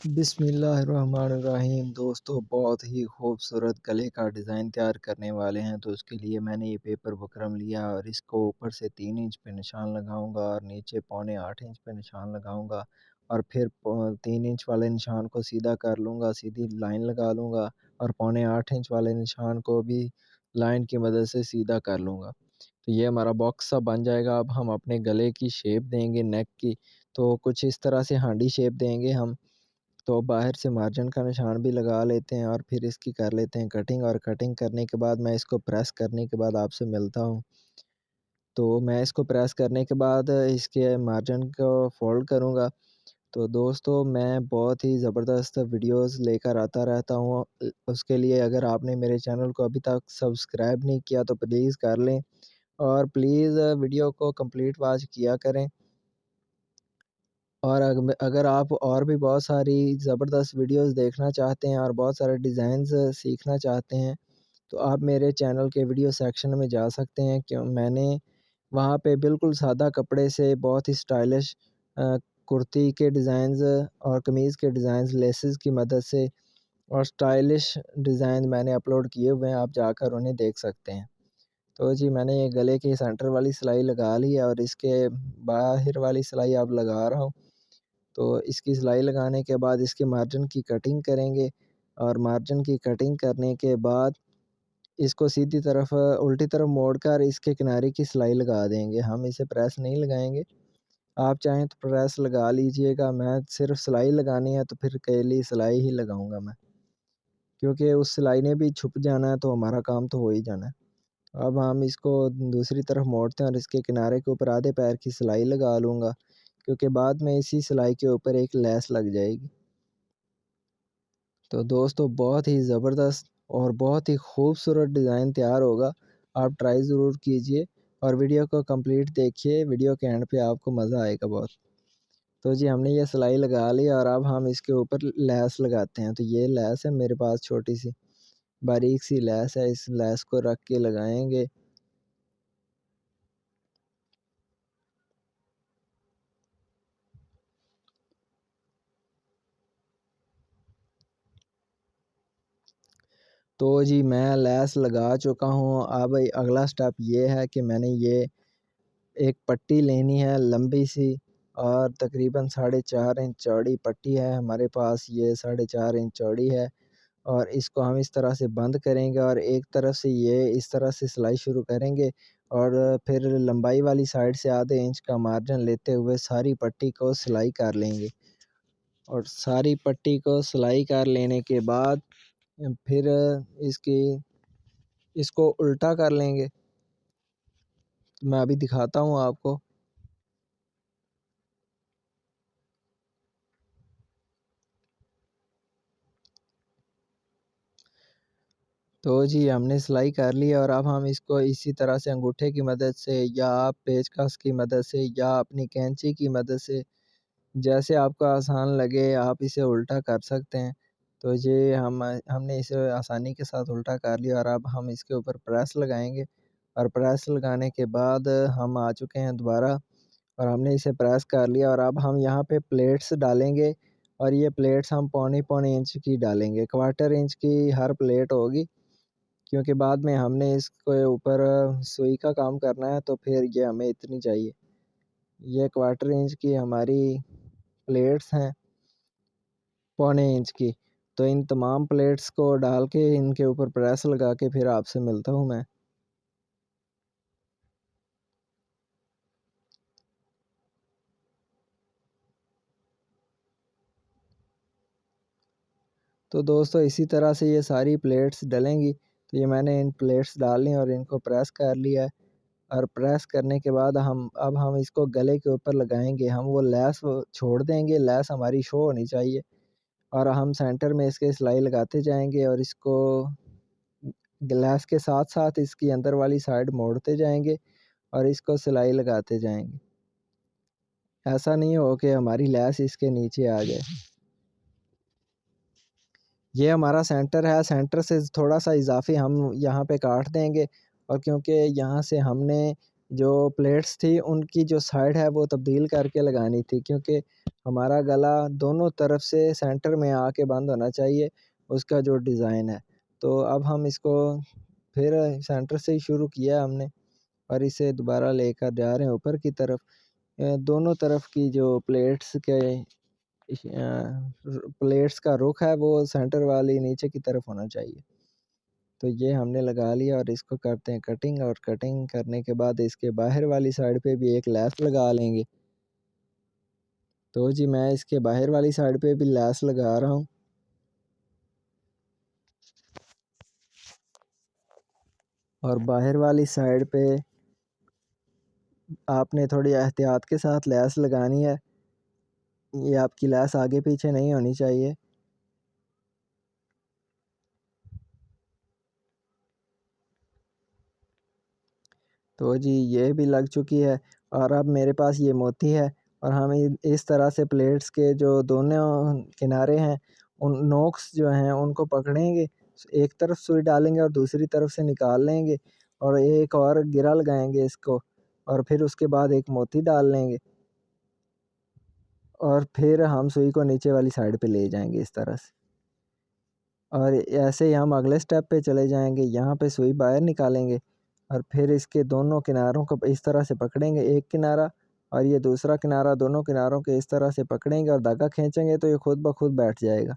बिस्मिल्लाहिर्रहमानिर्रहीम। दोस्तों, बहुत ही खूबसूरत गले का डिज़ाइन तैयार करने वाले हैं। तो उसके लिए मैंने ये पेपर बुकरम लिया और इसको ऊपर से 3 इंच पे निशान लगाऊंगा और नीचे पौने 8 इंच पे निशान लगाऊंगा और फिर 3 इंच वाले निशान को सीधा कर लूँगा, सीधी लाइन लगा लूँगा और पौने 8 इंच वाले निशान को भी लाइन की मदद से सीधा कर लूँगा। तो ये हमारा बॉक्स सा बन जाएगा। अब हम अपने गले की शेप देंगे नेक की, तो कुछ इस तरह से हांडी शेप देंगे हम। तो बाहर से मार्जिन का निशान भी लगा लेते हैं और फिर इसकी कर लेते हैं कटिंग, और कटिंग करने के बाद मैं इसको प्रेस करने के बाद आपसे मिलता हूँ। तो मैं इसको प्रेस करने के बाद इसके मार्जिन को फ़ोल्ड करूँगा। तो दोस्तों, मैं बहुत ही ज़बरदस्त वीडियोस लेकर आता रहता हूँ। उसके लिए अगर आपने मेरे चैनल को अभी तक सब्सक्राइब नहीं किया तो प्लीज़ कर लें और प्लीज़ वीडियो को कंप्लीट वॉच किया करें। और अगर आप और भी बहुत सारी ज़बरदस्त वीडियोस देखना चाहते हैं और बहुत सारे डिज़ाइंस सीखना चाहते हैं, तो आप मेरे चैनल के वीडियो सेक्शन में जा सकते हैं। क्यों मैंने वहाँ पे बिल्कुल सादा कपड़े से बहुत ही स्टाइलिश अ, कुर्ती के डिज़ाइंस और कमीज़ के डिज़ाइंस लेसेस की मदद से और स्टाइलिश डिज़ाइन मैंने अपलोड किए हुए हैं, आप जाकर उन्हें देख सकते हैं। तो जी, मैंने ये गले की सेंटर वाली सिलाई लगा ली है और इसके बाहर वाली सिलाई अब लगा रहा हूँ। तो इसकी सिलाई लगाने के बाद इसके मार्जिन की कटिंग करेंगे और मार्जिन की कटिंग करने के बाद इसको सीधी तरफ उल्टी तरफ मोड़कर इसके किनारे की सिलाई लगा देंगे। हम इसे प्रेस नहीं लगाएँगे। आप चाहें तो प्रेस लगा लीजिएगा, मैं सिर्फ़ सिलाई लगानी है तो फिर केली सिलाई ही लगाऊँगा मैं। क्योंकि उस सिलाई ने भी छुप जाना है तो हमारा काम तो हो ही जाना है। अब हम इसको दूसरी तरफ मोड़ते हैं और इसके किनारे के ऊपर आधे पैर की सिलाई लगा लूँगा, क्योंकि बाद में इसी सिलाई के ऊपर एक लेस लग जाएगी। तो दोस्तों, बहुत ही ज़बरदस्त और बहुत ही खूबसूरत डिज़ाइन तैयार होगा। आप ट्राई ज़रूर कीजिए और वीडियो को कंप्लीट देखिए, वीडियो के एंड पे आपको मज़ा आएगा बहुत। तो जी, हमने ये सिलाई लगा ली और अब हम इसके ऊपर लेस लगाते हैं। तो ये लेस है मेरे पास, छोटी-सी बारीक सी लेस है, इस लेस को रख के लगाएँगे। तो जी, मैं लेस लगा चुका हूँ। अब अगला स्टेप ये है कि मैंने ये एक पट्टी लेनी है लंबी सी और तकरीबन 4.5 इंच चौड़ी पट्टी है हमारे पास, ये 4.5 इंच चौड़ी है और इसको हम इस तरह से बंद करेंगे और एक तरफ से ये इस तरह से सिलाई शुरू करेंगे और फिर लंबाई वाली साइड से आधे इंच का मार्जिन लेते हुए सारी पट्टी को सिलाई कर लेंगे और सारी पट्टी को सिलाई कर लेने के बाद फिर इसकी इसको उल्टा कर लेंगे। मैं अभी दिखाता हूँ आपको। तो जी, हमने सिलाई कर ली है और अब हम इसको इसी तरह से अंगूठे की मदद से या आप पेचकस की मदद से या अपनी कैंची की मदद से, जैसे आपको आसान लगे आप इसे उल्टा कर सकते हैं। तो ये हमने इसे आसानी के साथ उल्टा कर लिया और अब हम इसके ऊपर प्रेस लगाएँगे और प्रेस लगाने के बाद हम आ चुके हैं दोबारा और हमने इसे प्रेस कर लिया और अब हम यहाँ पे प्लेट्स डालेंगे और ये प्लेट्स हम पौने-पौने इंच की डालेंगे। क्वार्टर इंच की हर प्लेट होगी, क्योंकि बाद में हमने इसके ऊपर सुई का काम करना है तो फिर ये हमें इतनी चाहिए। ये क्वार्टर इंच की हमारी प्लेट्स हैं, पौने इंच की। तो इन तमाम प्लेट्स को डाल के इनके ऊपर प्रेस लगा के फिर आपसे मिलता हूँ मैं। तो दोस्तों, इसी तरह से ये सारी प्लेट्स डलेंगी। तो ये मैंने इन प्लेट्स डाल ली और इनको प्रेस कर लिया है और प्रेस करने के बाद हम इसको गले के ऊपर लगाएँगे। हम वो लेस वो छोड़ देंगे, लेस हमारी शो होनी चाहिए और हम सेंटर में इसके सिलाई लगाते जाएँगे और इसको ग्लास के साथ-साथ इसकी अंदर वाली साइड मोड़ते जाएँगे और इसको सिलाई लगाते जाएँगे। ऐसा नहीं हो कि हमारी लेस इसके नीचे आ जाए। ये हमारा सेंटर है, सेंटर से थोड़ा-सा इज़ाफ़ी हम यहाँ पे काट देंगे और क्योंकि यहाँ से हमने जो प्लेट्स थी उनकी जो साइड है वो तब्दील करके लगानी थी, क्योंकि हमारा गला दोनों तरफ से सेंटर में आके बंद होना चाहिए उसका जो डिज़ाइन है। तो अब हम इसको फिर सेंटर से ही शुरू किया हमने और इसे दोबारा लेकर जा रहे हैं ऊपर की तरफ। दोनों तरफ की जो प्लेट्स का रुख है वो सेंटर वाली नीचे की तरफ होना चाहिए। तो ये हमने लगा लिया और इसको करते हैं कटिंग, और कटिंग करने के बाद इसके बाहर वाली साइड पे भी एक लैस लगा लेंगे। तो जी मैं इसके बाहर वाली साइड पे भी लैस लगा रहा हूँ। और बाहर वाली साइड पे आपने थोड़ी एहतियात के साथ लैस लगानी है, ये आपकी लैस आगे पीछे नहीं होनी चाहिए। तो जी ये भी लग चुकी है और अब मेरे पास ये मोती है और हम इस तरह से प्लेट्स के जो दोनों किनारे हैं उन नोक्स जो हैं उनको पकड़ेंगे, एक तरफ सुई डालेंगे और दूसरी तरफ से निकाल लेंगे और एक और गिरा लगाएंगे इसको, और फिर उसके बाद एक मोती डाल लेंगे और फिर हम सुई को नीचे वाली साइड पे ले जाएंगे इस तरह से। और ऐसे ही हम अगले स्टेप पे चले जाएंगे, यहाँ पे सुई बाहर निकालेंगे और फिर इसके दोनों किनारों को इस तरह से पकड़ेंगे, एक किनारा और ये दूसरा किनारा, दोनों किनारों के इस तरह से पकड़ेंगे और धागा खींचेंगे तो ये खुद ब खुद बैठ जाएगा।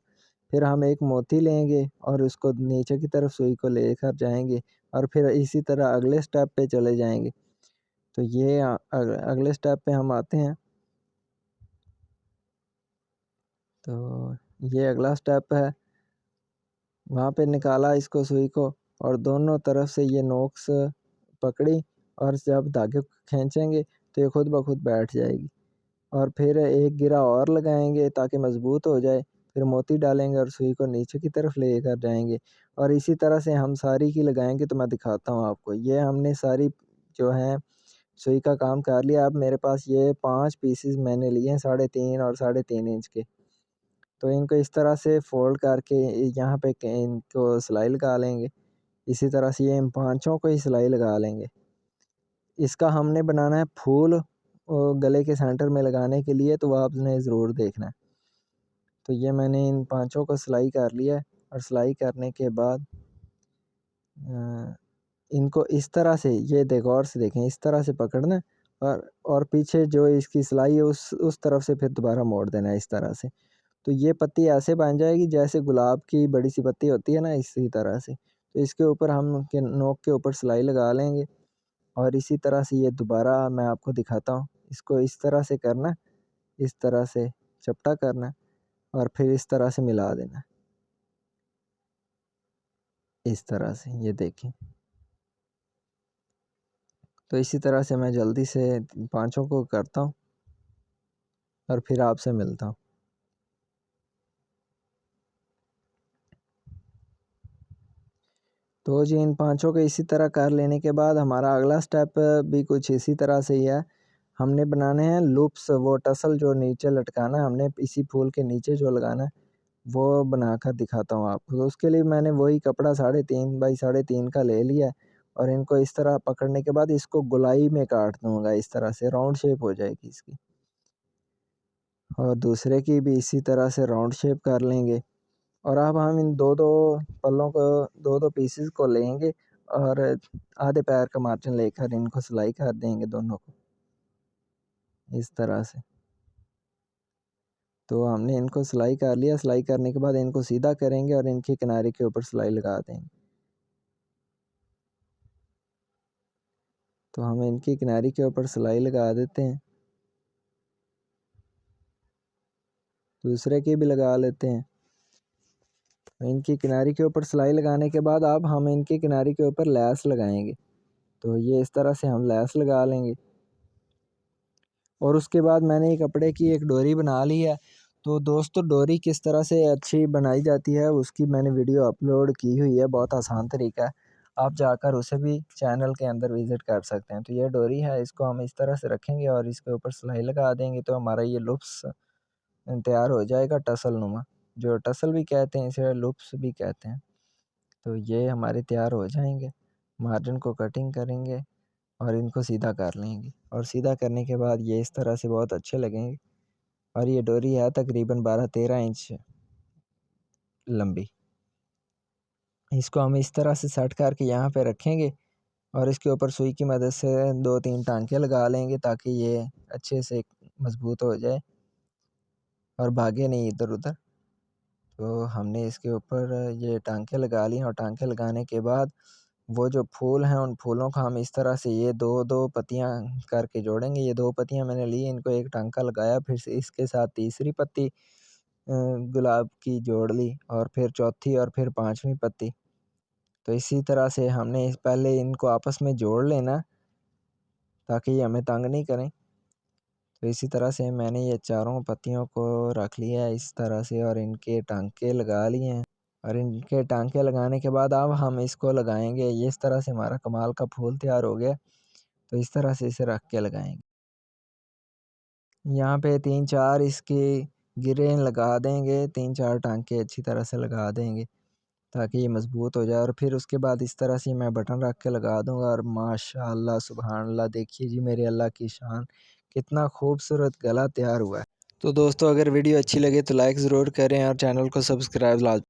फिर हम एक मोती लेंगे और उसको नीचे की तरफ सुई को लेकर जाएंगे और फिर इसी तरह अगले स्टेप पे चले जाएंगे। तो ये अगले स्टेप पे हम आते हैं। तो ये अगला स्टेप है, वहाँ पे निकाला इसको सुई को और दोनों तरफ से ये नोक्स पकड़ी और जब धागे को खींचेंगे तो ये खुद ब खुद बैठ जाएगी। और फिर एक गिरा और लगाएंगे ताकि मज़बूत हो जाए, फिर मोती डालेंगे और सुई को नीचे की तरफ लेकर जाएंगे और इसी तरह से हम सारी की लगाएंगे। तो मैं दिखाता हूँ आपको, ये हमने सारी जो है सुई का काम कर लिया। अब मेरे पास ये 5 पीसेस मैंने लिए हैं 3.5 और 3.5 इंच के। तो इनको इस तरह से फ़ोल्ड करके यहाँ पे इनको सिलाई लगा लेंगे। इसी तरह से ये इन पाँचों को ही सिलाई लगा लेंगे। इसका हमने बनाना है फूल गले के सेंटर में लगाने के लिए, तो वह आपने ज़रूर देखना है। तो ये मैंने इन पाँचों को सिलाई कर लिया है और सिलाई करने के बाद इनको इस तरह से, ये गौर से देखें, इस तरह से पकड़ना है और पीछे जो इसकी सिलाई है उस तरफ से फिर दोबारा मोड़ देना है इस तरह से। तो ये पत्ती ऐसे बन जाएगी जैसे गुलाब की बड़ी सी पत्ती होती है ना, इसी तरह से। तो इसके ऊपर हम के नोक के ऊपर सिलाई लगा लेंगे और इसी तरह से ये दोबारा मैं आपको दिखाता हूँ। इसको इस तरह से करना है, इस तरह से चपटा करना है और फिर इस तरह से मिला देना है, इस तरह से, ये देखें। तो इसी तरह से मैं जल्दी से पाँचों को करता हूँ और फिर आपसे मिलता हूँ। तो जी इन पाँचों को इसी तरह कर लेने के बाद हमारा अगला स्टेप भी कुछ इसी तरह से ही है। हमने बनाने हैं लूप्स, वो टसल जो नीचे लटकाना है हमने इसी फूल के नीचे जो लगाना है, वो बनाकर दिखाता हूँ आपको। तो उसके लिए मैंने वही कपड़ा 3.5 बाई 3.5 का ले लिया है और इनको इस तरह पकड़ने के बाद इसको गोलाई में काट दूँगा, इस तरह से राउंड शेप हो जाएगी इसकी। और दूसरे की भी इसी तरह से राउंड शेप कर लेंगे और अब हम इन 2-2 पल्लों को, 2-2 पीसेस को लेंगे और आधे पैर का मार्जिन लेकर इनको सिलाई कर देंगे दोनों को, इस तरह से। तो हमने इनको सिलाई कर लिया, सिलाई करने के बाद इनको सीधा करेंगे और इनके किनारे के ऊपर सिलाई लगा देंगे। तो हम इनकी किनारे के ऊपर सिलाई लगा देते हैं, दूसरे की भी लगा लेते हैं। इनकी किनारे के ऊपर सिलाई लगाने के बाद अब हम इनके किनारे के ऊपर लैस लगाएंगे। तो ये इस तरह से हम लैस लगा लेंगे और उसके बाद मैंने एक कपड़े की एक डोरी बना ली है। तो दोस्तों डोरी किस तरह से अच्छी बनाई जाती है उसकी मैंने वीडियो अपलोड की हुई है, बहुत आसान तरीका है, आप जाकर उसे भी चैनल के अंदर विज़िट कर सकते हैं। तो ये डोरी है, इसको हम इस तरह से रखेंगे और इसके ऊपर सिलाई लगा देंगे तो हमारा ये लुप्स तैयार हो जाएगा, टसल नुमा, जो टसल भी कहते हैं इसे, लुप्स भी कहते हैं। तो ये हमारे तैयार हो जाएंगे, मार्जिन को कटिंग करेंगे और इनको सीधा कर लेंगे। और सीधा करने के बाद ये इस तरह से बहुत अच्छे लगेंगे। और ये डोरी है तकरीबन 12-13 इंच लंबी। इसको हम इस तरह से सेट करके यहाँ पे रखेंगे और इसके ऊपर सुई की मदद से 2-3 टांके लगा लेंगे ताकि ये अच्छे से मजबूत हो जाए और भागे नहीं इधर उधर। तो हमने इसके ऊपर ये टांके लगा लिए और टांके लगाने के बाद वो जो फूल हैं उन फूलों का हम इस तरह से ये 2-2 पत्तियाँ करके जोड़ेंगे। ये 2 पत्तियाँ मैंने ली, इनको एक टांका लगाया, फिर से इसके साथ तीसरी पत्ती गुलाब की जोड़ ली और फिर चौथी और फिर 5वीं पत्ती। तो इसी तरह से हमने पहले इनको आपस में जोड़ लेना ताकि ये हमें तंग नहीं करें। तो इसी तरह से मैंने ये चारों पत्तियों को रख लिया है इस तरह से और इनके टांके लगा लिए हैं। और इनके टांके लगाने के बाद अब हम इसको लगाएंगे। ये इस तरह से हमारा कमाल का फूल तैयार हो गया। तो इस तरह से इसे रख के लगाएंगे। यहाँ पे 3-4 इसकी गिरें लगा देंगे, 3-4 टांके अच्छी तरह से लगा देंगे ताकि ये मजबूत हो जाए। और फिर उसके बाद इस तरह से मैं बटन रख के लगा दूंगा। और माशाअल्लाह सुभान अल्लाह, देखिए जी मेरे अल्लाह की शान, कितना खूबसूरत गला तैयार हुआ है। तो दोस्तों अगर वीडियो अच्छी लगे तो लाइक ज़रूर करें और चैनल को सब्सक्राइब लाजमी